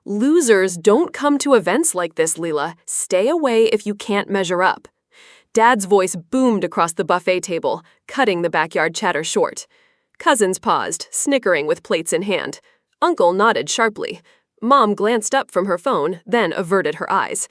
Losers don't come to events like this, Leela. Stay away if you can't measure up. Dad's voice boomed across the buffet table, cutting the backyard chatter short. Cousins paused, snickering with plates in hand. Uncle nodded sharply. Mom glanced up from her phone, then averted her eyes.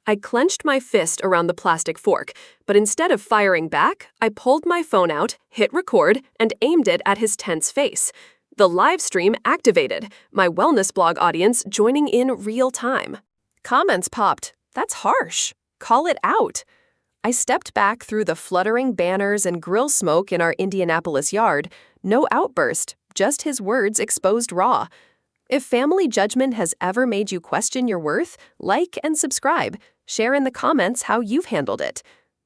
I clenched my fist around the plastic fork, but instead of firing back, I pulled my phone out, hit record, and aimed it at his tense face. The live stream activated, my wellness blog audience joining in real time. Comments popped. That's harsh. Call it out. I stepped back through the fluttering banners and grill smoke in our Indianapolis yard. No outburst, just his words exposed raw. If family judgment has ever made you question your worth, like and subscribe. Share in the comments how you've handled it.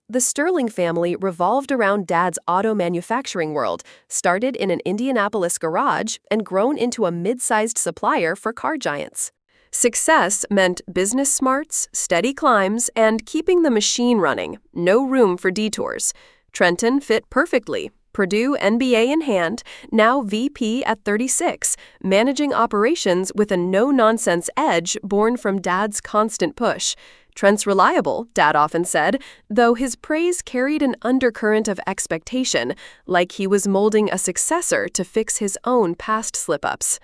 The Sterling family revolved around Dad's auto manufacturing world, started in an Indianapolis garage and grown into a mid-sized supplier for car giants. Success meant business smarts, steady climbs, and keeping the machine running, no room for detours. Trenton fit perfectly. Purdue MBA in hand, now VP at 36, managing operations with a no-nonsense edge born from Dad's constant push. Trent's reliable, Dad often said, though his praise carried an undercurrent of expectation, like he was molding a successor to fix his own past slip-ups.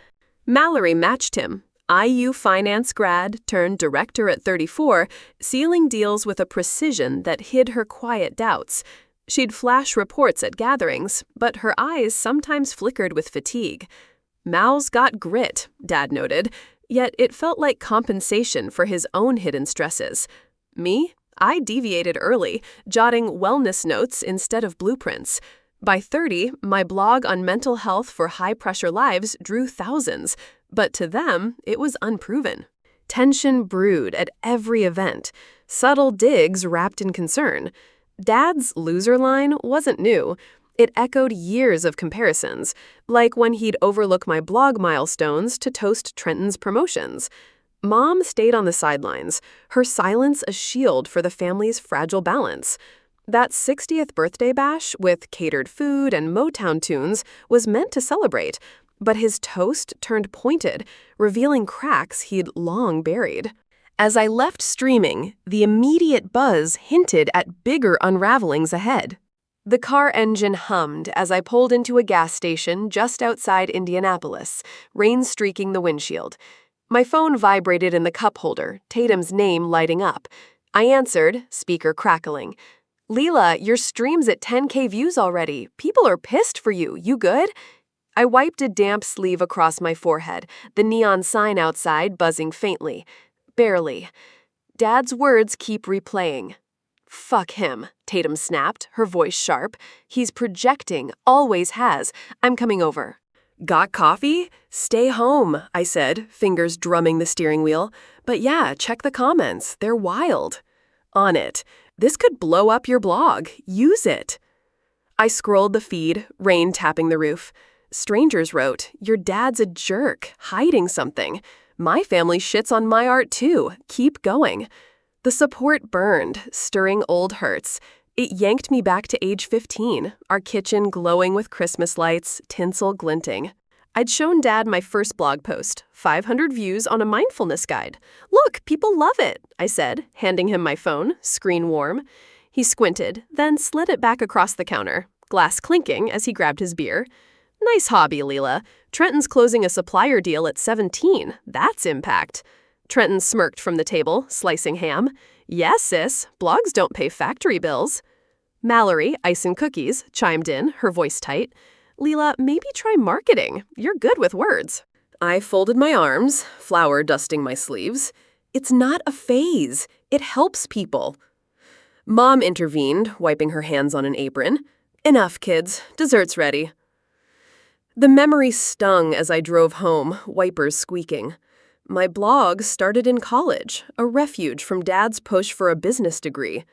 Mallory matched him. IU finance grad turned director at 34, sealing deals with a precision that hid her quiet doubts. She'd flash reports at gatherings, but her eyes sometimes flickered with fatigue. Mal's got grit, Dad noted, yet it felt like compensation for his own hidden stresses. Me? I deviated early, jotting wellness notes instead of blueprints. By 30, my blog on mental health for high-pressure lives drew thousands, but to them, it was unproven. Tension brewed at every event, subtle digs wrapped in concern. Dad's loser line wasn't new. It echoed years of comparisons, like when he'd overlook my blog milestones to toast Trenton's promotions. Mom stayed on the sidelines, her silence a shield for the family's fragile balance. That 60th birthday bash with catered food and Motown tunes was meant to celebrate, but his toast turned pointed, revealing cracks he'd long buried. As I left streaming, the immediate buzz hinted at bigger unravelings ahead. The car engine hummed as I pulled into a gas station just outside Indianapolis, rain streaking the windshield. My phone vibrated in the cup holder, Tatum's name lighting up. I answered, speaker crackling. Leela, your stream's at 10K views already. People are pissed for you. You good? I wiped a damp sleeve across my forehead, the neon sign outside buzzing faintly. Barely. Dad's words keep replaying. Fuck him, Tatum snapped, her voice sharp. He's projecting, always has. I'm coming over. Got coffee? Stay home, I said, fingers drumming the steering wheel. But yeah, check the comments. They're wild. On it. This could blow up your blog. Use it. I scrolled the feed, rain tapping the roof. Strangers wrote, your dad's a jerk, hiding something. My family shits on my art too. Keep going. The support burned, stirring old hurts. It yanked me back to age 15, our kitchen glowing with Christmas lights, tinsel glinting. I'd shown Dad my first blog post, 500 views on a mindfulness guide. Look, people love it, I said, handing him my phone, screen warm. He squinted, then slid it back across the counter, glass clinking as he grabbed his beer. Nice hobby, Leela. Trenton's closing a supplier deal at 17. That's impact. Trenton smirked from the table, slicing ham. Yes, sis, blogs don't pay factory bills. Mallory, ice and cookies, chimed in, her voice tight. Leela, maybe try marketing. You're good with words. I folded my arms, flour dusting my sleeves. It's not a phase. It helps people. Mom intervened, wiping her hands on an apron. Enough, kids. Dessert's ready. The memory stung as I drove home, wipers squeaking. My blog started in college, a refuge from Dad's push for a business degree.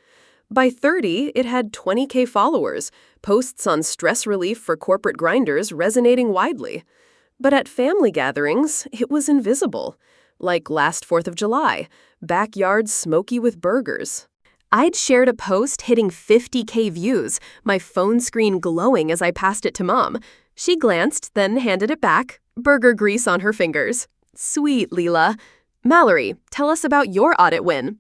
By 30, it had 20K followers, posts on stress relief for corporate grinders resonating widely. But at family gatherings, it was invisible. Like last 4th of July, backyards smoky with burgers. I'd shared a post hitting 50K views, my phone screen glowing as I passed it to Mom. She glanced, then handed it back, burger grease on her fingers. Sweet, Leela. Mallory, tell us about your audit win.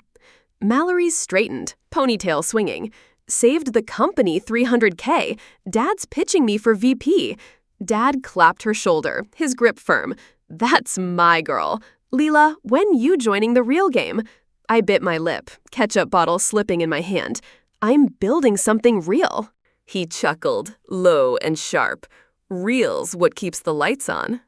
Mallory's straightened, ponytail swinging. Saved the company $300K. Dad's pitching me for VP. Dad clapped her shoulder, his grip firm. That's my girl. Leela, when you joining the real game? I bit my lip, ketchup bottle slipping in my hand. I'm building something real. He chuckled, low and sharp. Real's what keeps the lights on.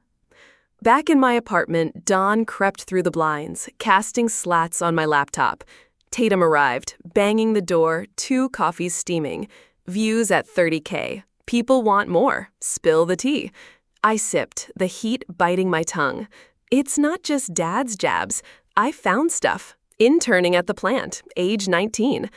Back in my apartment, dawn crept through the blinds, casting slats on my laptop. Tatum arrived, banging the door, 2 coffees steaming. Views at 30K. People want more. Spill the tea. I sipped, the heat biting my tongue. It's not just Dad's jabs. I found stuff. Interning at the plant, age 19.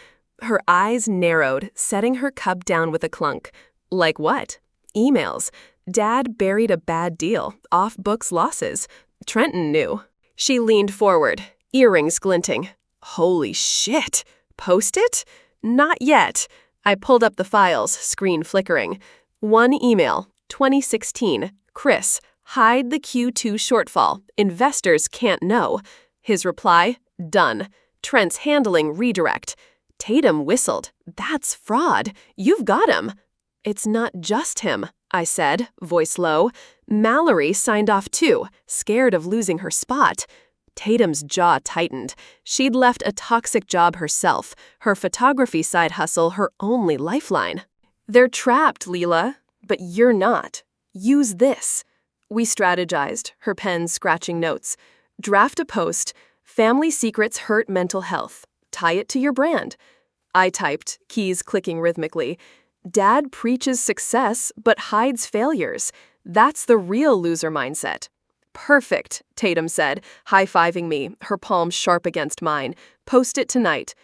Her eyes narrowed, setting her cup down with a clunk. Like what? Emails. Dad buried a bad deal, off-books losses. Trenton knew. She leaned forward, earrings glinting. Holy shit! Post it? Not yet. I pulled up the files, screen flickering. 1 email, 2016. Chris, hide the Q2 shortfall. Investors can't know. His reply, done. Trent's handling redirect. Tatum whistled. That's fraud. You've got him. It's not just him, I said, voice low. Mallory signed off too, scared of losing her spot. Tatum's jaw tightened. She'd left a toxic job herself, her photography side hustle her only lifeline. They're trapped, Leela, but you're not. Use this. We strategized, her pen scratching notes. Draft a post. Family secrets hurt mental health. Tie it to your brand. I typed, keys clicking rhythmically. Dad preaches success, but hides failures. That's the real loser mindset. Perfect, Tatum said, high-fiving me, her palm sharp against mine. Post it tonight.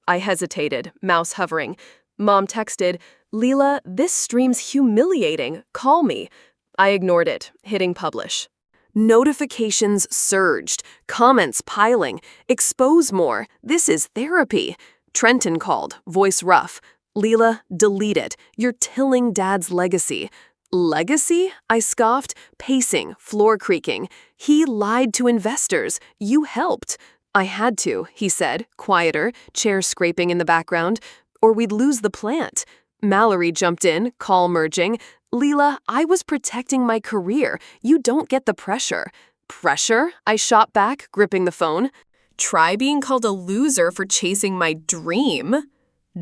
I hesitated, mouse hovering. Mom texted, Leela, this stream's humiliating. Call me. I ignored it, hitting publish. Notifications surged, comments piling. Expose more. This is therapy. Trenton called, voice rough. Leela, delete it. You're tilling Dad's legacy. Legacy? I scoffed, pacing, floor creaking. He lied to investors. You helped. I had to, he said, quieter, chair scraping in the background, or we'd lose the plant. Mallory jumped in, call merging. Leela, I was protecting my career. You don't get the pressure. Pressure? I shot back, gripping the phone. Try being called a loser for chasing my dream.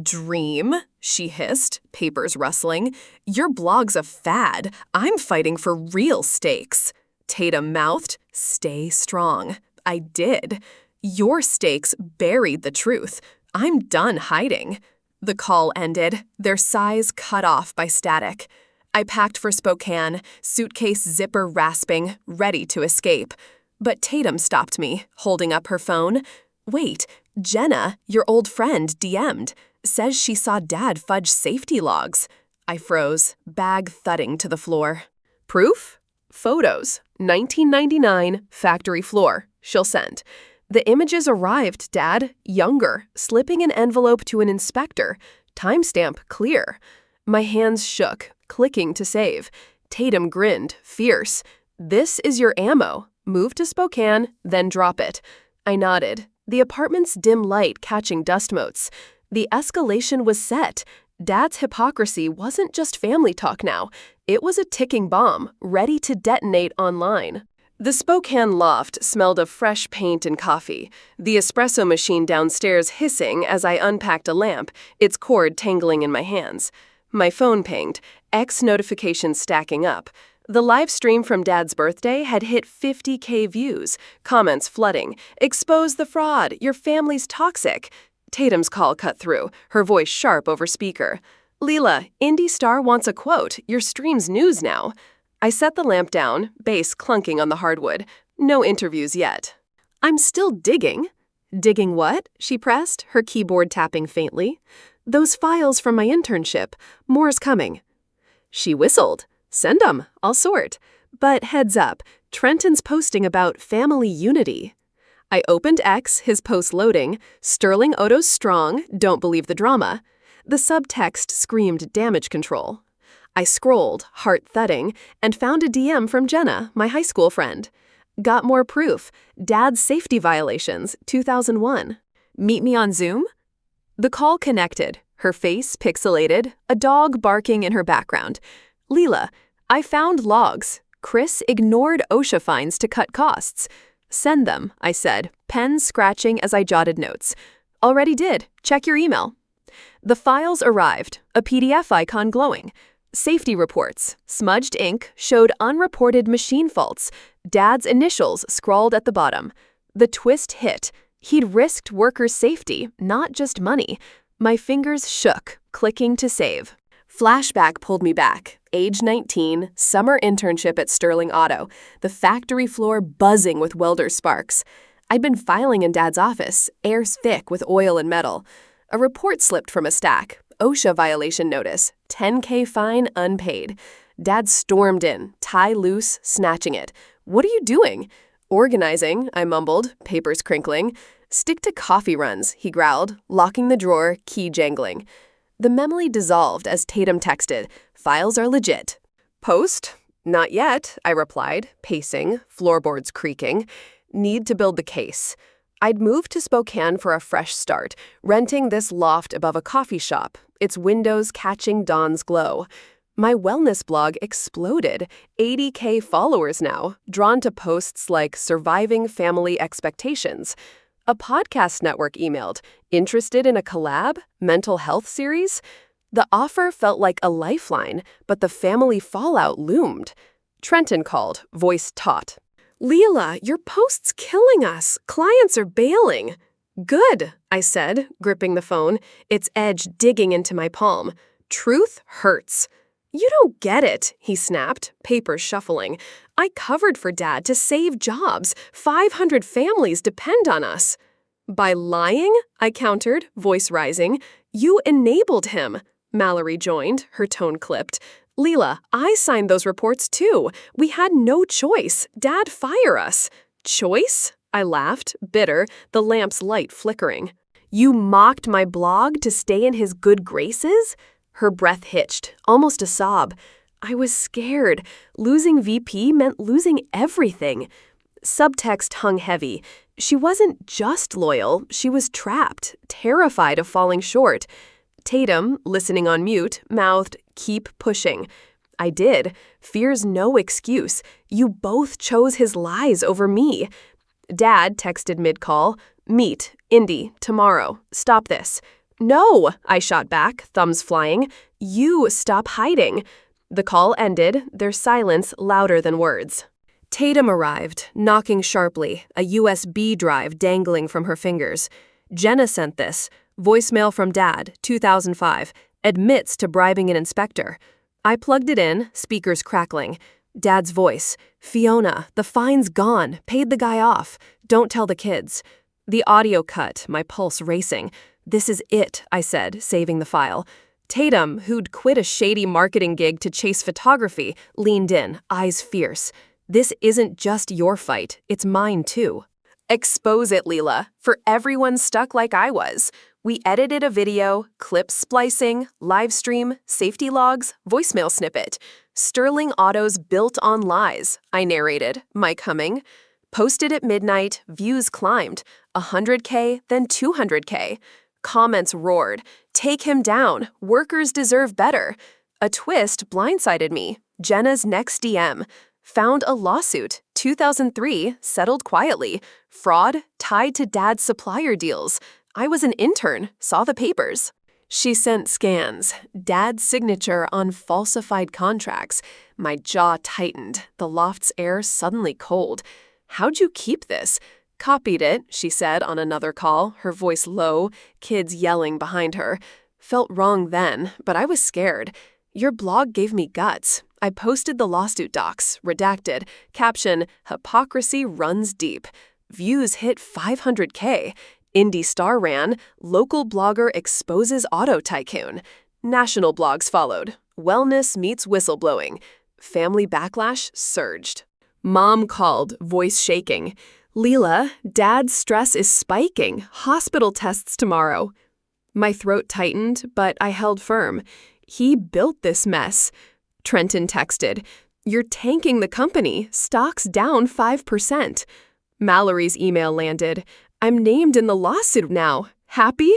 Dream? She hissed, papers rustling. Your blog's a fad. I'm fighting for real stakes. Tatum mouthed, stay strong. I did. Your stakes buried the truth. I'm done hiding. The call ended, their sighs cut off by static. I packed for Spokane, suitcase zipper rasping, ready to escape. But Tatum stopped me, holding up her phone. Wait, Janna, your old friend, DM'd. Says she saw Dad fudge safety logs. I froze, bag thudding to the floor. Proof? Photos. 1999, factory floor. She'll send. The images arrived, Dad, younger, slipping an envelope to an inspector. Timestamp clear. My hands shook, clicking to save. Tatum grinned, fierce. This is your ammo. Move to Spokane, then drop it. I nodded, the apartment's dim light catching dust motes. The escalation was set. Dad's hypocrisy wasn't just family talk now. It was a ticking bomb, ready to detonate online. The Spokane loft smelled of fresh paint and coffee, the espresso machine downstairs hissing as I unpacked a lamp, its cord tangling in my hands. My phone pinged, X notifications stacking up. The live stream from Dad's birthday had hit 50K views, comments flooding. Expose the fraud, your family's toxic. Tatum's call cut through, her voice sharp over speaker. Leela, Indie Star wants a quote. Your stream's news now. I set the lamp down, bass clunking on the hardwood. No interviews yet. I'm still digging. Digging what? She pressed, her keyboard tapping faintly. Those files from my internship. More's coming. She whistled. Send 'em. I'll sort. But heads up, Trenton's posting about family unity. I opened X, his post loading. Sterling Oto's strong, don't believe the drama. The subtext screamed damage control. I scrolled, heart thudding, and found a DM from Janna, my high school friend. Got more proof. Dad's safety violations, 2001. Meet me on Zoom? The call connected, her face pixelated, a dog barking in her background. Leela, I found logs. Chris ignored OSHA fines to cut costs. Send them, I said, pen scratching as I jotted notes. Already did. Check your email. The files arrived, a PDF icon glowing. Safety reports, smudged ink, showed unreported machine faults. Dad's initials scrawled at the bottom. The twist hit. He'd risked workers' safety, not just money. My fingers shook, clicking to save. Flashback pulled me back. Age 19, summer internship at Sterling Auto, the factory floor buzzing with welder sparks. I'd been filing in Dad's office, air thick with oil and metal. A report slipped from a stack. OSHA violation notice, $10K fine unpaid. Dad stormed in, tie loose, snatching it. What are you doing? Organizing, I mumbled, papers crinkling. Stick to coffee runs, he growled, locking the drawer, key jangling. The memory dissolved as Tatum texted, files are legit. Post? Not yet, I replied, pacing, floorboards creaking. Need to build the case. I'd moved to Spokane for a fresh start, renting this loft above a coffee shop, its windows catching dawn's glow. My wellness blog exploded, 80K followers now, drawn to posts like surviving family expectations. A podcast network emailed, interested in a collab, mental health series? The offer felt like a lifeline, but the family fallout loomed. Trenton called, voice taut. Leela, your post's killing us. Clients are bailing. Good, I said, gripping the phone, its edge digging into my palm. Truth hurts. You don't get it, he snapped, papers shuffling. I covered for Dad to save jobs. 500 families depend on us. By lying, I countered, voice rising. You enabled him. Mallory joined, her tone clipped. Leela, I signed those reports too. We had no choice. Dad fire us. Choice? I laughed, bitter, the lamp's light flickering. You mocked my blog to stay in his good graces? Her breath hitched, almost a sob. I was scared. Losing VP meant losing everything. Subtext hung heavy. She wasn't just loyal, she was trapped, terrified of falling short. Tatum, listening on mute, mouthed, keep pushing. I did. Fear's no excuse. You both chose his lies over me. Dad texted mid-call, meet, Indy, tomorrow. Stop this. No, I shot back, thumbs flying. You stop hiding. The call ended, their silence louder than words. Tatum arrived, knocking sharply, a USB drive dangling from her fingers. Janna sent this. Voicemail from Dad, 2005. Admits to bribing an inspector. I plugged it in, speakers crackling. Dad's voice. Fiona, the fine's gone. Paid the guy off. Don't tell the kids. The audio cut, my pulse racing. This is it, I said, saving the file. Tatum, who'd quit a shady marketing gig to chase photography, leaned in, eyes fierce. This isn't just your fight, it's mine too. Expose it, Leela, for everyone stuck like I was. We edited a video, clip splicing, live stream, safety logs, voicemail snippet. Sterling Auto's built on lies, I narrated, mic humming. Posted at midnight, views climbed. 100K, then 200K. Comments roared. Take him down. Workers deserve better. A twist blindsided me. Jenna's next DM. Found a lawsuit. 2003, settled quietly. Fraud tied to Dad's supplier deals. I was an intern, saw the papers. She sent scans. Dad's signature on falsified contracts. My jaw tightened. The loft's air suddenly cold. How'd you keep this? Copied it, she said on another call, her voice low, kids yelling behind her. Felt wrong then, but I was scared. Your blog gave me guts. I posted the lawsuit docs, redacted, caption, Hypocrisy runs deep. Views hit 500K. Indie Star ran, local blogger exposes auto tycoon. National blogs followed. Wellness meets whistleblowing. Family backlash surged. Mom called, voice shaking. Leela, Dad's stress is spiking. Hospital tests tomorrow. My throat tightened, but I held firm. He built this mess. Trenton texted, You're tanking the company. Stock's down 5%. Mallory's email landed. I'm named in the lawsuit now. Happy?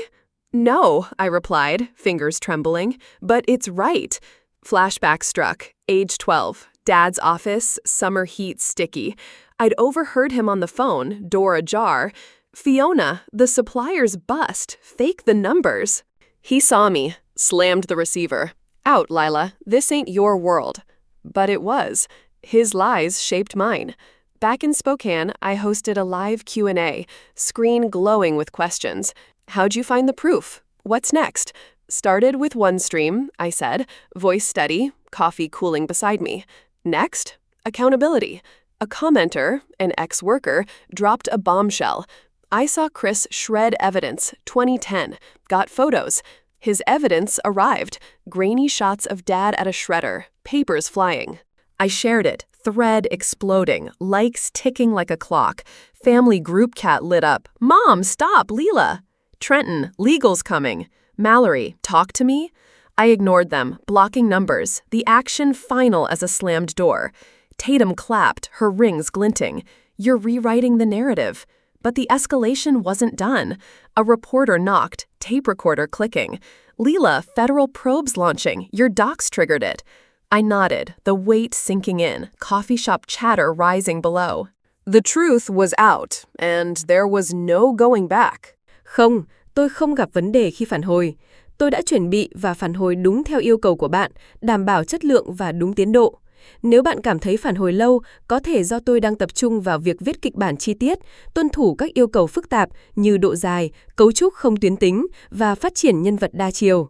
No, I replied, fingers trembling. But it's right. Flashback struck. Age 12. Dad's office, summer heat sticky. I'd overheard him on the phone, door ajar. Fiona, the supplier's bust. Fake the numbers. He saw me, slammed the receiver. Out, Lila. This ain't your world. But it was. His lies shaped mine. Back in Spokane, I hosted a live Q&A, screen glowing with questions. How'd you find the proof? What's next? Started with one stream, I said, voice steady, coffee cooling beside me. Next, accountability. A commenter, an ex-worker, dropped a bombshell. I saw Chris shred evidence, 2010, got photos. His evidence arrived, grainy shots of Dad at a shredder, papers flying. I shared it, thread exploding, likes ticking like a clock. Family group chat lit up. Mom, stop, Leela. Trenton, legal's coming. Mallory, talk to me? I ignored them, blocking numbers, the action final as a slammed door. Tatum clapped, her rings glinting. You're rewriting the narrative. But the escalation wasn't done. A reporter knocked, tape recorder clicking. Leela, federal probes launching. Your docs triggered it. I nodded, the weight sinking in, coffee shop chatter rising below. The truth was out, and there was no going back. Không, tôi không gặp vấn đề khi phản hồi. Tôi đã chuẩn bị và phản hồi đúng theo yêu cầu của bạn, đảm bảo chất lượng và đúng tiến độ. Nếu bạn cảm thấy phản hồi lâu, có thể do tôi đang tập trung vào việc viết kịch bản chi tiết, tuân thủ các yêu cầu phức tạp như độ dài, cấu trúc không tuyến tính và phát triển nhân vật đa chiều.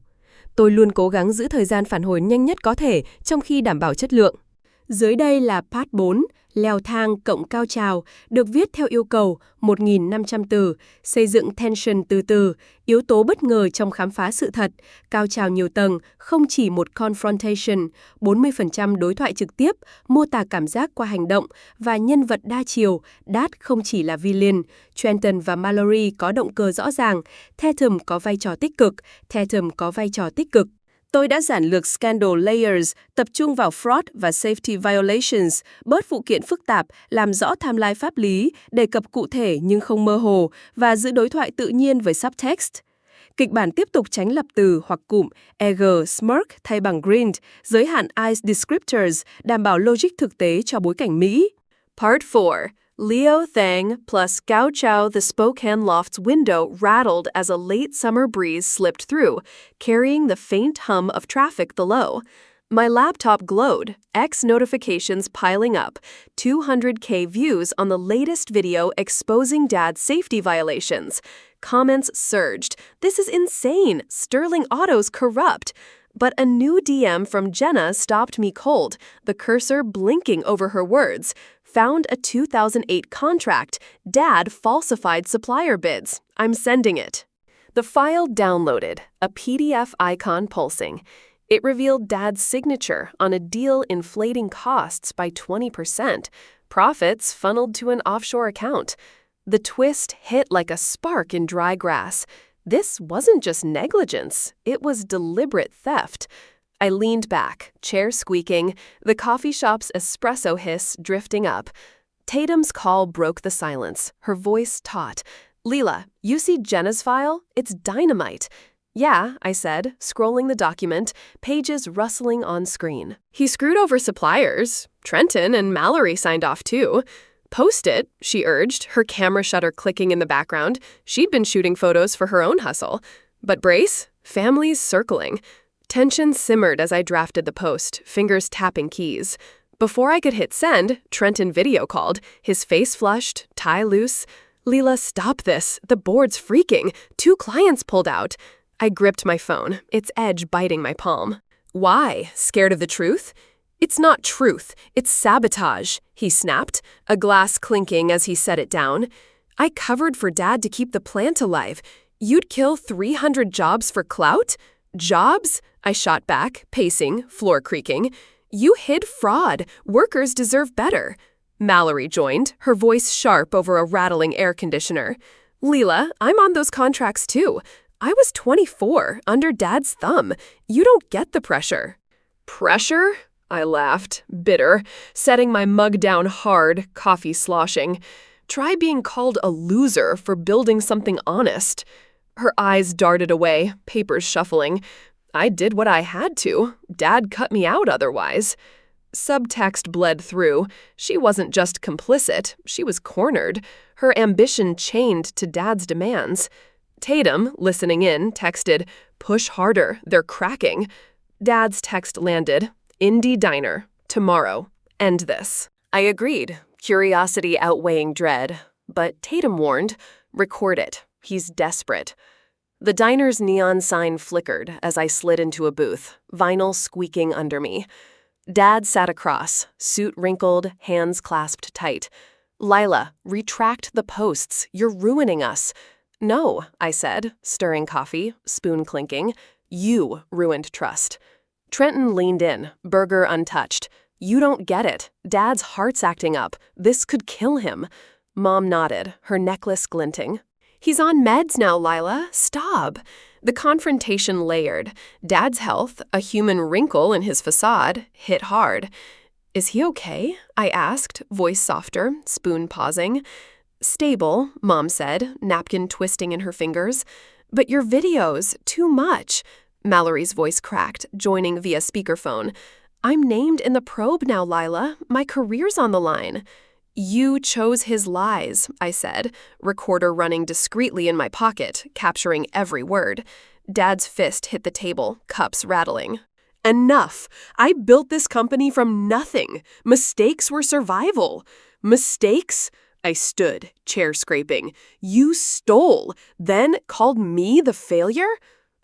Tôi luôn cố gắng giữ thời gian phản hồi nhanh nhất có thể trong khi đảm bảo chất lượng. Dưới đây là part 4, leo thang cộng cao trào, được viết theo yêu cầu 1.500 từ, xây dựng tension từ từ, yếu tố bất ngờ trong khám phá sự thật, cao trào nhiều tầng, không chỉ một confrontation, 40% đối thoại trực tiếp, mô tả cảm giác qua hành động và nhân vật đa chiều, Dad không chỉ là villain, Trenton và Mallory có động cơ rõ ràng, Tatum có vai trò tích cực. Tôi đã giản lược scandal layers, tập trung vào fraud và safety violations, bớt phụ kiện phức tạp, làm rõ timeline pháp lý, đề cập cụ thể nhưng không mơ hồ, và giữ đối thoại tự nhiên với subtext. Kịch bản tiếp tục tránh lập từ hoặc cụm eager, smirk thay bằng grinned, giới hạn eyes descriptors, đảm bảo logic thực tế cho bối cảnh Mỹ. Part 4. Leo Thang plus Gao Chao the Spokane loft's window rattled as a late summer breeze slipped through, carrying the faint hum of traffic below. My laptop glowed, X notifications piling up, 200K views on the latest video exposing Dad's safety violations. Comments surged. This is insane. Sterling Auto's corrupt. But a new DM from Janna stopped me cold, the cursor blinking over her words. Found a 2008 contract. Dad falsified supplier bids. I'm sending it. The file downloaded, a PDF icon pulsing. It revealed Dad's signature on a deal inflating costs by 20%. Profits funneled to an offshore account. The twist hit like a spark in dry grass. This wasn't just negligence, it was deliberate theft. I leaned back, chair squeaking, the coffee shop's espresso hiss drifting up. Tatum's call broke the silence, her voice taut. Leela, you see Jenna's file? It's dynamite. Yeah, I said, scrolling the document, pages rustling on screen. He screwed over suppliers. Trenton and Mallory signed off too. Post it, she urged, her camera shutter clicking in the background. She'd been shooting photos for her own hustle. But brace, families circling. Tension simmered as I drafted the post, fingers tapping keys. Before I could hit send, Trenton video called, his face flushed, tie loose. Leela, stop this. The board's freaking. 2 clients pulled out. I gripped my phone, its edge biting my palm. Why? Scared of the truth? It's not truth, it's sabotage, he snapped, a glass clinking as he set it down. I covered for Dad to keep the plant alive. You'd kill 300 jobs for clout? Jobs? I shot back, pacing, floor creaking. You hid fraud. Workers deserve better. Mallory joined, her voice sharp over a rattling air conditioner. Leela, I'm on those contracts too. I was 24, under Dad's thumb. You don't get the pressure. Pressure? I laughed, bitter, setting my mug down hard, coffee sloshing. Try being called a loser for building something honest. Her eyes darted away, papers shuffling. I did what I had to. Dad cut me out otherwise. Subtext bled through. She wasn't just complicit, she was cornered. Her ambition chained to Dad's demands. Tatum, listening in, texted, "Push harder, they're cracking." Dad's text landed, "Indie Diner, tomorrow. End this." I agreed, curiosity outweighing dread. But Tatum warned, "Record it. He's desperate." The diner's neon sign flickered as I slid into a booth, vinyl squeaking under me. Dad sat across, suit wrinkled, hands clasped tight. "Lila, retract the posts. You're ruining us." "No," I said, stirring coffee, spoon clinking. "You ruined trust." Trenton leaned in, burger untouched. "You don't get it. Dad's heart's acting up. This could kill him." Mom nodded, her necklace glinting. "He's on meds now, Lila. Stop." The confrontation layered. Dad's health, a human wrinkle in his facade, hit hard. "Is he okay?" I asked, voice softer, spoon pausing. "Stable," Mom said, napkin twisting in her fingers. "But your videos, too much." Mallory's voice cracked, joining via speakerphone. "I'm named in the probe now, Lila. My career's on the line." "You chose his lies," I said, recorder running discreetly in my pocket, capturing every word. Dad's fist hit the table, cups rattling. "Enough! I built this company from nothing. Mistakes were survival." "Mistakes?" I stood, chair scraping. "You stole, then called me the failure?"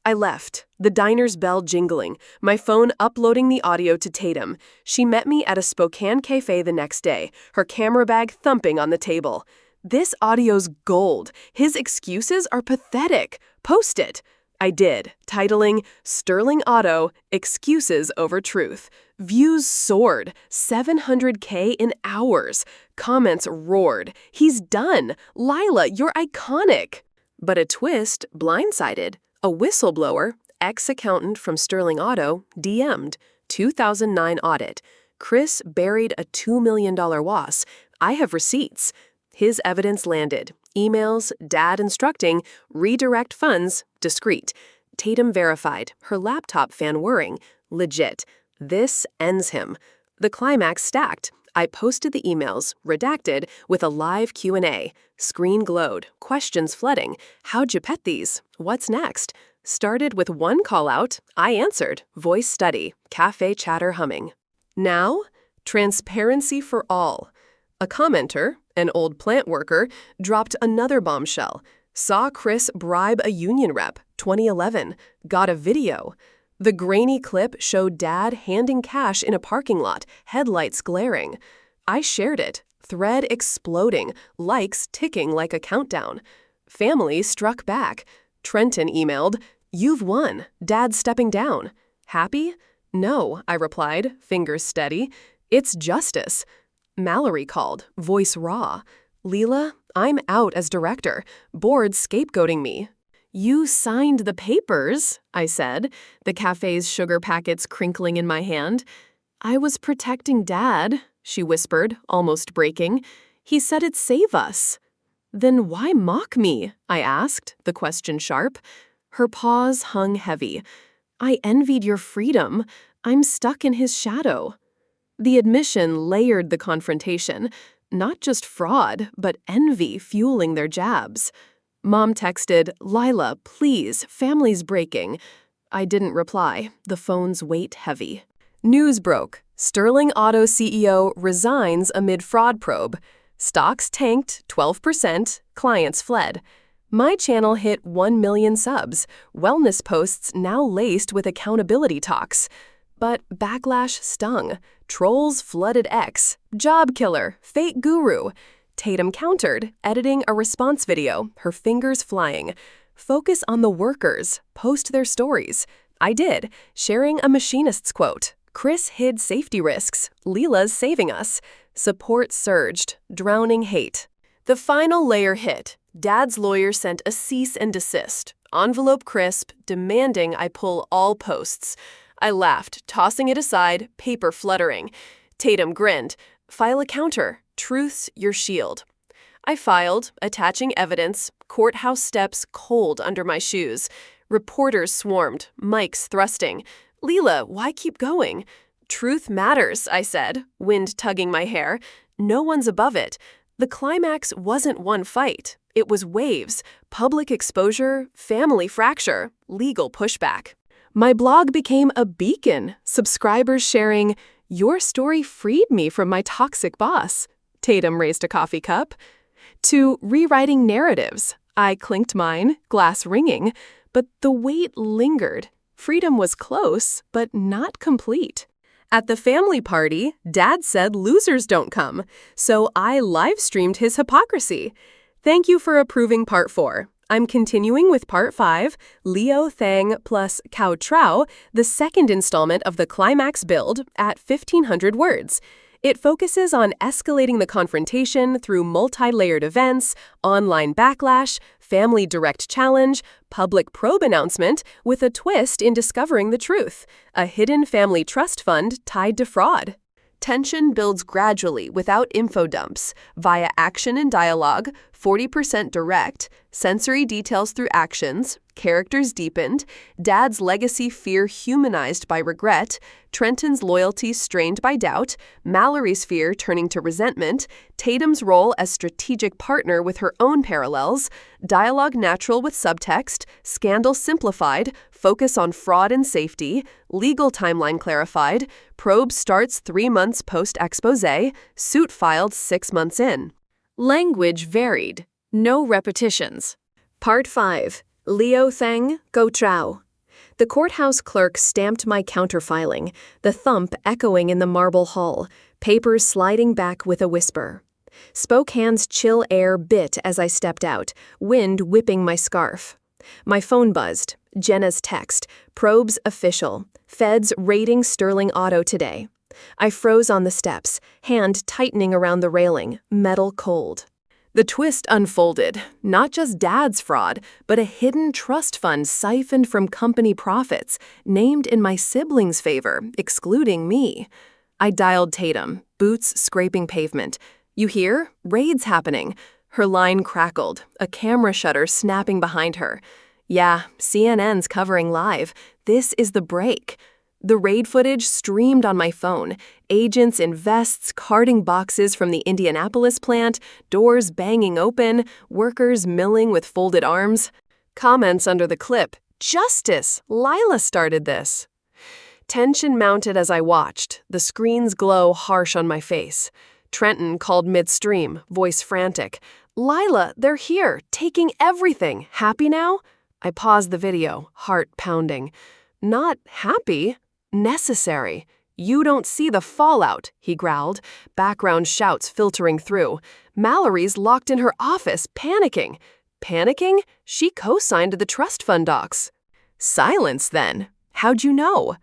I left, the diner's bell jingling, my phone uploading the audio to Tatum. She met me at a Spokane cafe the next day, her camera bag thumping on the table. "This audio's gold. His excuses are pathetic. Post it." I did, titling Sterling Auto, Excuses Over Truth. Views soared, 700K in hours. Comments roared. "He's done. Lila, you're iconic." But a twist blindsided. A whistleblower, ex-accountant from Sterling Auto, DM'd, 2009 audit. Chris buried a $2 million loss. I have receipts. His evidence landed. Emails, Dad instructing, redirect funds, discreet. Tatum verified, her laptop fan whirring. Legit. This ends him. The climax stacked. I posted the emails, redacted, with a live Q&A. Screen glowed, questions flooding. "How'd you pet these? What's next?" Started with one call-out. I answered, voice steady, cafe chatter humming. Now, transparency for all. A commenter, an old plant worker, dropped another bombshell. Saw Chris bribe a union rep, 2011. Got a video. The grainy clip showed Dad handing cash in a parking lot, headlights glaring. I shared it, thread exploding, likes ticking like a countdown. Family struck back. Trenton emailed, "You've won. Dad's stepping down." "Happy?" "No," I replied, fingers steady. "It's justice." Mallory called, voice raw. "Leela, I'm out as director. Board scapegoating me." "You signed the papers," I said, the cafe's sugar packets crinkling in my hand. "I was protecting Dad," she whispered, almost breaking. "He said it'd save us." "Then why mock me?" I asked, the question sharp. Her pause hung heavy. "I envied your freedom. I'm stuck in his shadow." The admission layered the confrontation. Not just fraud, but envy fueling their jabs. Mom texted, "Lila, please, family's breaking." I didn't reply, the phone's weight heavy. News broke. Sterling Auto CEO resigns amid fraud probe. Stocks tanked 12%, clients fled. My channel hit 1 million subs, wellness posts now laced with accountability talks. But backlash stung. Trolls flooded X. Job killer, fake guru. Tatum countered, editing a response video, her fingers flying. Focus on the workers. Post their stories. I did, sharing a machinist's quote. Chris hid safety risks. Leela's saving us. Support surged, drowning hate. The final layer hit. Dad's lawyer sent a cease and desist. Envelope crisp, demanding I pull all posts. I laughed, tossing it aside, paper fluttering. Tatum grinned. File a counter. Truth's your shield. I filed, attaching evidence, courthouse steps cold under my shoes. Reporters swarmed, mics thrusting. Leela, why keep going? Truth matters, I said, wind tugging my hair. No one's above it. The climax wasn't one fight. It was waves, public exposure, family fracture, legal pushback. My blog became a beacon, subscribers sharing, "Your story freed me from my toxic boss." Tatum raised a coffee cup. To rewriting narratives. I clinked mine, glass ringing, but the weight lingered. Freedom was close, but not complete. At the family party, Dad said losers don't come, so I live-streamed his hypocrisy. Thank you for approving Part 4. I'm continuing with Part 5, Leo Thang plus Cao Trao, the second installment of the climax build at 1,500 words. It focuses on escalating the confrontation through multi-layered events, online backlash, family direct challenge, public probe announcement, with a twist in discovering the truth, a hidden family trust fund tied to fraud. Tension builds gradually without info dumps, via action and dialogue, 40% direct, sensory details through actions, characters deepened, Dad's legacy fear humanized by regret, Trenton's loyalty strained by doubt, Mallory's fear turning to resentment, Tatum's role as strategic partner with her own parallels, dialogue natural with subtext, scandal simplified, focus on fraud and safety, legal timeline clarified, probe starts 3 months post-expose, suit filed 6 months in. Language varied. No repetitions. Part 5. Leo Thang, Go Trao. The courthouse clerk stamped my counterfiling, the thump echoing in the marble hall, papers sliding back with a whisper. Spokane's chill air bit as I stepped out, wind whipping my scarf. My phone buzzed. Jenna's text. Probes official. Feds raiding Sterling Auto today. I froze on the steps, hand tightening around the railing, metal cold. The twist unfolded, not just Dad's fraud, but a hidden trust fund siphoned from company profits, named in my siblings' favor, excluding me. I dialed Tatum, boots scraping pavement. "You hear? Raid's happening." Her line crackled, a camera shutter snapping behind her. "Yeah, CNN's covering live. This is the break." The raid footage streamed on my phone. Agents in vests carting boxes from the Indianapolis plant, doors banging open, workers milling with folded arms. Comments under the clip. "Justice! Lila started this." Tension mounted as I watched, the screen's glow harsh on my face. Trenton called midstream, voice frantic. "Lila, they're here, taking everything. Happy now?" I paused the video, heart pounding. "Not happy. Necessary. You don't see the fallout," he growled, background shouts filtering through. "Mallory's locked in her office, panicking." Panicking? She co-signed the trust fund docs. Silence, then. How'd you know?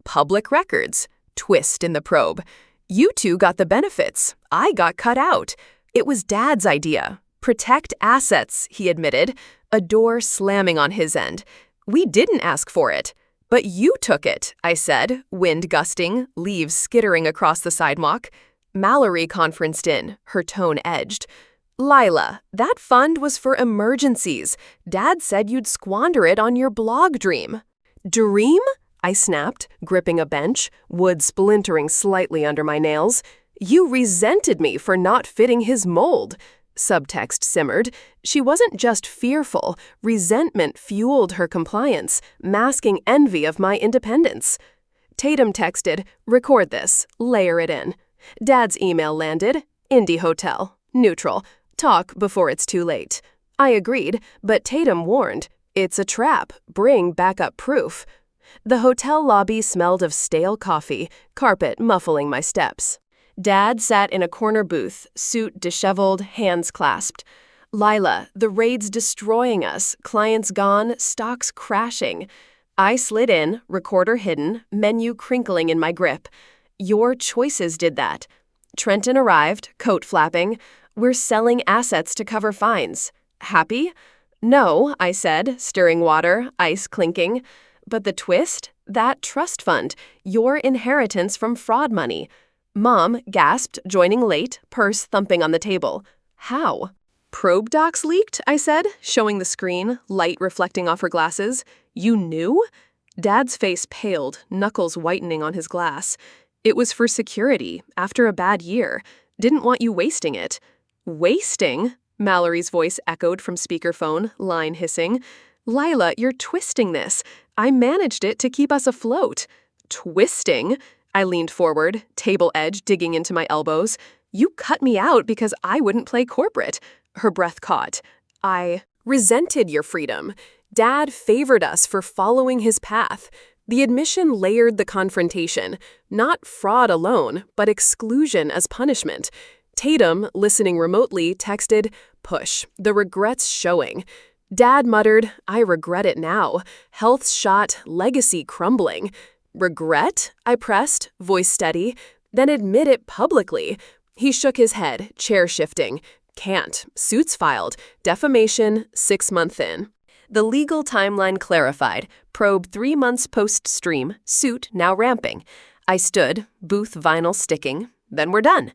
Public records. Twist in the probe. You two got the benefits. I got cut out. It was Dad's idea. Protect assets, he admitted, a door slamming on his end. "We didn't ask for it." "But you took it," I said, wind gusting, leaves skittering across the sidewalk. Mallory conferenced in, her tone edged. "Lila, that fund was for emergencies. Dad said you'd squander it on your blog dream." "Dream?" I snapped, gripping a bench, wood splintering slightly under my nails. "You resented me for not fitting his mold." Subtext simmered. She wasn't just fearful. Resentment fueled her compliance, masking envy of my independence. Tatum texted, "Record this. Layer it in." Dad's email landed. "Indie Hotel. Neutral. Talk before it's too late." I agreed, but Tatum warned, "It's a trap. Bring backup proof." The hotel lobby smelled of stale coffee, carpet muffling my steps. Dad sat in a corner booth, suit disheveled, hands clasped. "Lila, the raid's destroying us, clients gone, stocks crashing." I slid in, recorder hidden, menu crinkling in my grip. "Your choices did that." Trenton arrived, coat flapping. "We're selling assets to cover fines." "Happy?" "No," I said, stirring water, ice clinking. "But the twist? That trust fund, your inheritance from fraud money. Mom gasped, joining late, purse thumping on the table. How? Probe docs leaked, I said, showing the screen, light reflecting off her glasses. You knew? Dad's face paled, knuckles whitening on his glass. It was for security, after a bad year. Didn't want you wasting it. Wasting? Mallory's voice echoed from speakerphone, line hissing. Lila, you're twisting this. I managed it to keep us afloat. Twisting? I leaned forward, table edge digging into my elbows. You cut me out because I wouldn't play corporate. Her breath caught. I resented your freedom. Dad favored us for following his path. The admission layered the confrontation. Not fraud alone, but exclusion as punishment. Tatum, listening remotely, texted, "Push, the regret's showing." Dad muttered, "I regret it now. Health shot, legacy crumbling." Regret? I pressed, voice steady. Then admit it publicly. He shook his head, chair shifting. Can't. Suits filed. Defamation, 6 months in. The legal timeline clarified. Probe 3 months post-stream. Suit now ramping. I stood, booth vinyl sticking. Then we're done.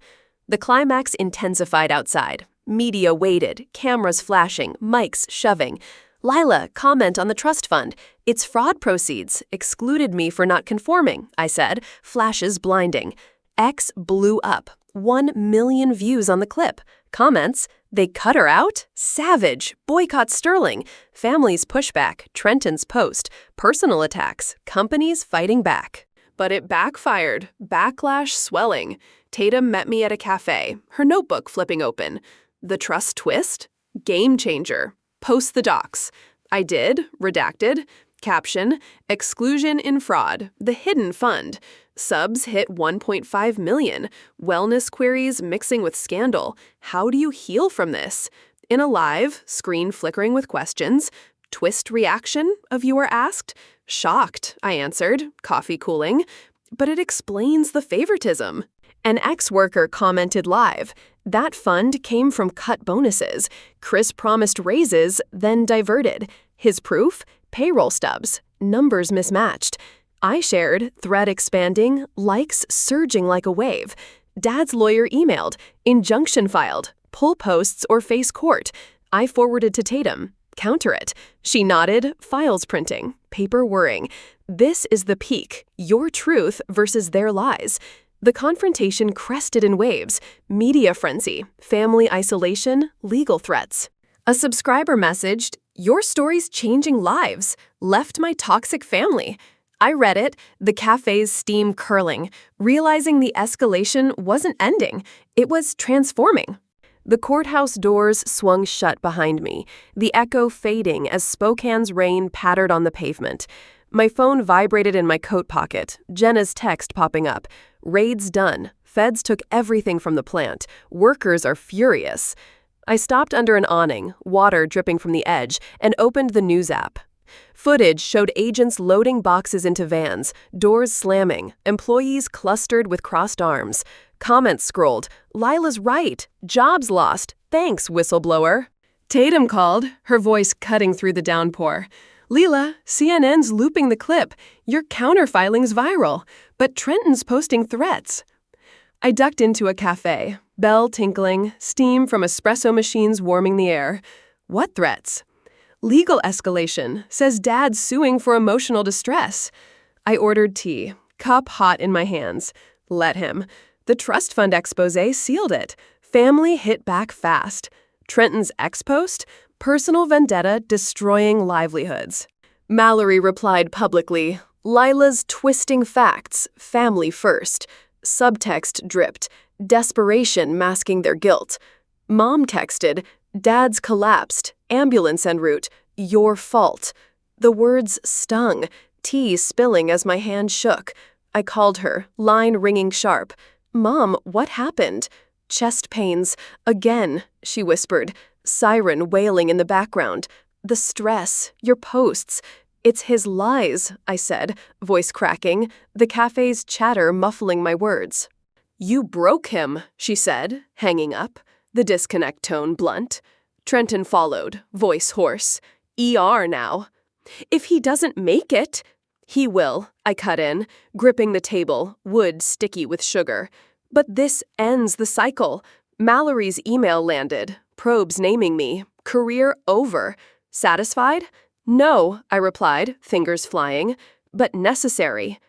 The climax intensified outside. Media waited, cameras flashing, mics shoving. Lila, comment on the trust fund. It's fraud proceeds. Excluded me for not conforming, I said, flashes blinding. X blew up. 1 million views on the clip. Comments, they cut her out? Savage. Boycott Sterling. Families pushback. Trenton's post. Personal attacks. Companies fighting back. But it backfired. Backlash swelling. Tatum met me at a cafe, her notebook flipping open. The trust twist? Game changer. Post the docs. I did. Redacted. Caption, exclusion in fraud. The hidden fund. Subs hit 1.5 million. Wellness queries mixing with scandal. How do you heal from this? In a live, screen flickering with questions. Twist reaction, a viewer asked. Shocked, I answered, coffee cooling. But it explains the favoritism. An ex-worker commented live. That fund came from cut bonuses. Chris promised raises, then diverted. His proof? Payroll stubs. Numbers mismatched. I shared, thread expanding, likes surging like a wave. Dad's lawyer emailed, injunction filed, pull posts or face court. I forwarded to Tatum. Counter it. She nodded, files printing, paper whirring. This is the peak, your truth versus their lies. The confrontation crested in waves, media frenzy, family isolation, legal threats. A subscriber messaged, "Your story's changing lives. Left my toxic family." I read it, the cafe's steam curling, realizing the escalation wasn't ending. It was transforming. The courthouse doors swung shut behind me, the echo fading as Spokane's rain pattered on the pavement. My phone vibrated in my coat pocket, Jenna's text popping up. Raid's done. Feds took everything from the plant. Workers are furious. I stopped under an awning, water dripping from the edge, and opened the news app. Footage showed agents loading boxes into vans, doors slamming, employees clustered with crossed arms. Comments scrolled, "Lila's right. Jobs lost. Thanks, whistleblower." Tatum called, her voice cutting through the downpour. "Lila, CNN's looping the clip. Your counterfiling's viral, but Trenton's posting threats." I ducked into a cafe, bell tinkling, steam from espresso machines warming the air. What threats? Legal escalation, says Dad's suing for emotional distress. I ordered tea, cup hot in my hands. Let him. The trust fund expose sealed it. Family hit back fast. Trenton's ex-post? Personal vendetta destroying livelihoods. Mallory replied publicly, "Lila's twisting facts, family first." Subtext dripped, desperation masking their guilt. Mom texted, "Dad's collapsed, ambulance en route, your fault." The words stung, tea spilling as my hand shook. I called her, line ringing sharp. "Mom, what happened?" "Chest pains. Again," she whispered, siren wailing in the background. "The stress, your posts. It's his lies," I said, voice cracking, the cafe's chatter muffling my words. "You broke him," she said, hanging up, the disconnect tone blunt. Trenton followed, voice hoarse. "ER now." "If he doesn't make it." He will, I cut in, gripping the table, wood sticky with sugar. But this ends the cycle. Mallory's email landed, probes naming me, career over. Satisfied? No, I replied, fingers flying, but necessary.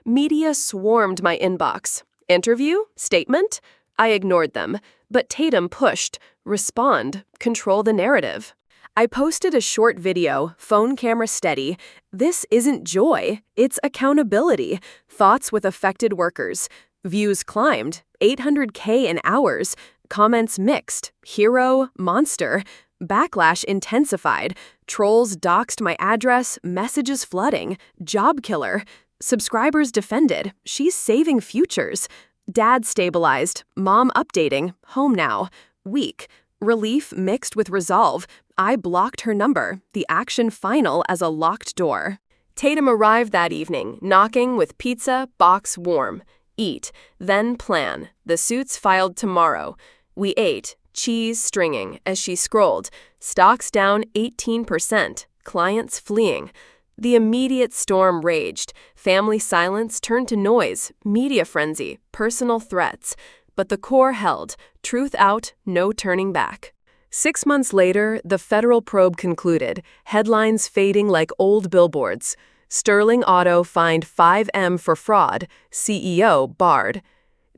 Media swarmed my inbox. Interview? Statement? I ignored them, but Tatum pushed, respond, control the narrative. I posted a short video, phone camera steady. This isn't joy, it's accountability. Thoughts with affected workers. Views climbed, 800K in hours. Comments mixed, hero, monster. Backlash intensified. Trolls doxed my address, messages flooding. Job killer. Subscribers defended, she's saving futures. Dad stabilized, mom updating, home now. Weak. Relief mixed with resolve. I blocked her number, the action final as a locked door. Tatum arrived that evening, knocking with pizza, box warm. Eat, then plan. The suits filed tomorrow. We ate, cheese stringing, as she scrolled. Stocks down 18%, clients fleeing. The immediate storm raged. Family silence turned to noise, media frenzy, personal threats. But the core held. Truth out, no turning back. 6 months later, the federal probe concluded, headlines fading like old billboards. Sterling Auto fined $5M for fraud, CEO barred.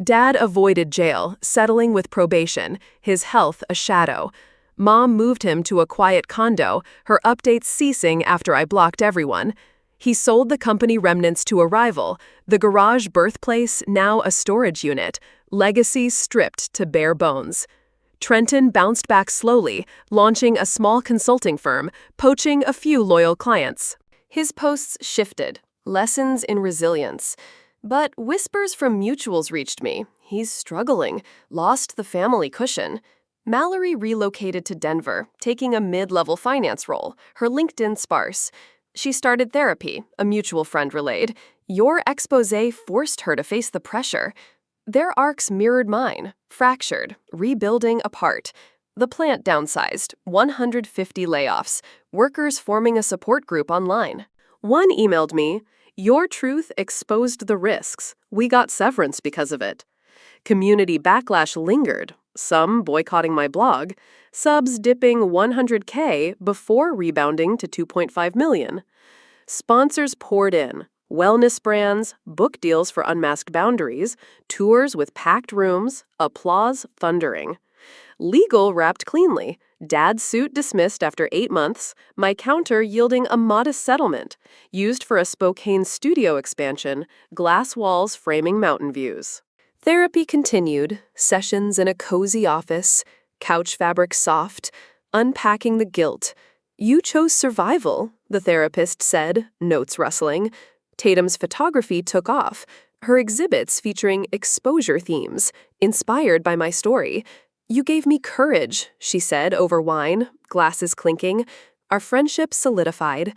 Dad avoided jail, settling with probation, his health a shadow. Mom moved him to a quiet condo, her updates ceasing after I blocked everyone. He sold the company remnants to a rival, the garage birthplace now a storage unit, legacy stripped to bare bones. Trenton bounced back slowly, launching a small consulting firm, poaching a few loyal clients. His posts shifted, lessons in resilience. But whispers from mutuals reached me. He's struggling, lost the family cushion. Mallory relocated to Denver, taking a mid-level finance role, her LinkedIn sparse. She started therapy, a mutual friend relayed. Your exposé forced her to face the pressure. Their arcs mirrored mine, fractured, rebuilding apart. The plant downsized, 150 layoffs, workers forming a support group online. One emailed me, "Your truth exposed the risks. We got severance because of it." Community backlash lingered, some boycotting my blog, subs dipping 100K before rebounding to 2.5 million. Sponsors poured in. Wellness brands, book deals for unmasked boundaries, tours with packed rooms, applause thundering. Legal wrapped cleanly, Dad's suit dismissed after 8 months, my counter yielding a modest settlement, used for a Spokane studio expansion, glass walls framing mountain views. Therapy continued, sessions in a cozy office, couch fabric soft, unpacking the guilt. You chose survival, the therapist said, notes rustling. Tatum's photography took off, her exhibits featuring exposure themes, inspired by my story. You gave me courage, she said over wine, glasses clinking. Our friendship solidified.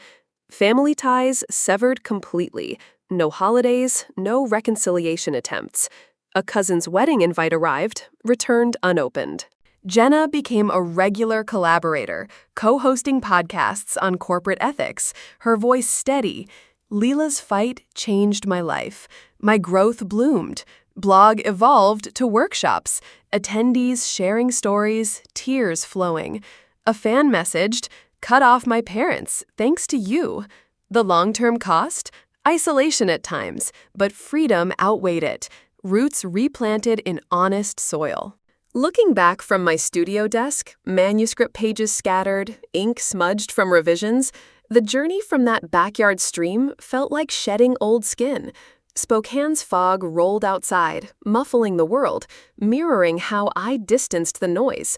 Family ties severed completely. No holidays, no reconciliation attempts. A cousin's wedding invite arrived, returned unopened. Janna became a regular collaborator, co-hosting podcasts on corporate ethics, her voice steady. Leela's fight changed my life. My growth bloomed. Blog evolved to workshops, attendees sharing stories, tears flowing. A fan messaged, "Cut off my parents, thanks to you." The long-term cost? Isolation at times, but freedom outweighed it. Roots replanted in honest soil. Looking back from my studio desk, manuscript pages scattered, ink smudged from revisions, the journey from that backyard stream felt like shedding old skin. Spokane's fog rolled outside, muffling the world, mirroring how I distanced the noise.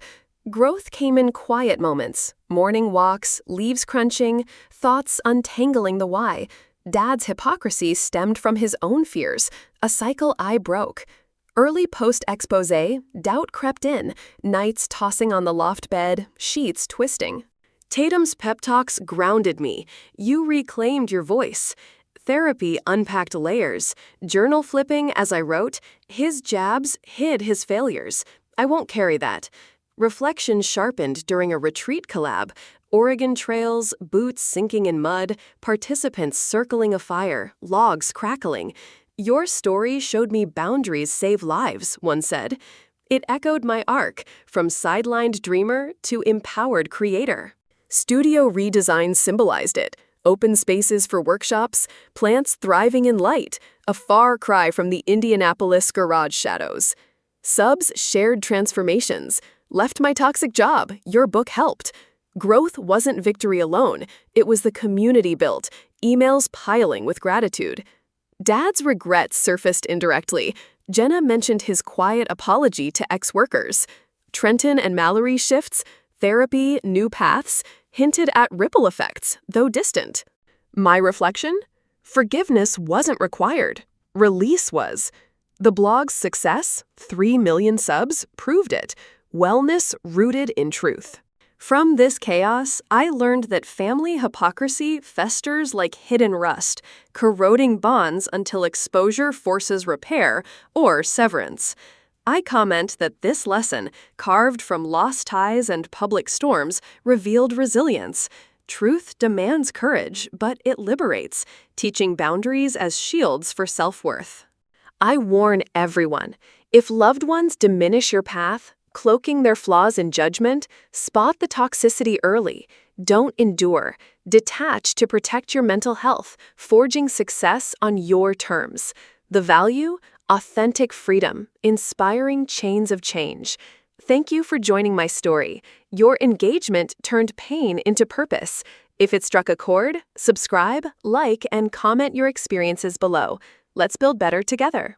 Growth came in quiet moments, morning walks, leaves crunching, thoughts untangling the why. Dad's hypocrisy stemmed from his own fears, a cycle I broke. Early post-exposé, doubt crept in, nights tossing on the loft bed, sheets twisting. Tatum's pep talks grounded me. You reclaimed your voice. Therapy unpacked layers. Journal flipping as I wrote. His jabs hid his failures. I won't carry that. Reflection sharpened during a retreat collab. Oregon trails, boots sinking in mud, participants circling a fire, logs crackling. Your story showed me boundaries save lives, one said. It echoed my arc, from sidelined dreamer to empowered creator. Studio redesign symbolized it. Open spaces for workshops, plants thriving in light, a far cry from the Indianapolis garage shadows. Subs shared transformations. Left my toxic job, your book helped. Growth wasn't victory alone, it was the community built, emails piling with gratitude. Dad's regrets surfaced indirectly. Janna mentioned his quiet apology to ex-workers. Trenton and Mallory shifts, therapy, new paths, hinted at ripple effects, though distant. My reflection? Forgiveness wasn't required. Release was. The blog's success, 3 million subs, proved it. Wellness rooted in truth. From this chaos, I learned that family hypocrisy festers like hidden rust, corroding bonds until exposure forces repair or severance. I comment that this lesson, carved from lost ties and public storms, revealed resilience. Truth demands courage, but it liberates, teaching boundaries as shields for self-worth. I warn everyone, if loved ones diminish your path, cloaking their flaws in judgment, spot the toxicity early. Don't endure. Detach to protect your mental health, forging success on your terms. The value? Authentic freedom, inspiring chains of change. Thank you for joining my story. Your engagement turned pain into purpose. If it struck a chord, subscribe, like, and comment your experiences below. Let's build better together.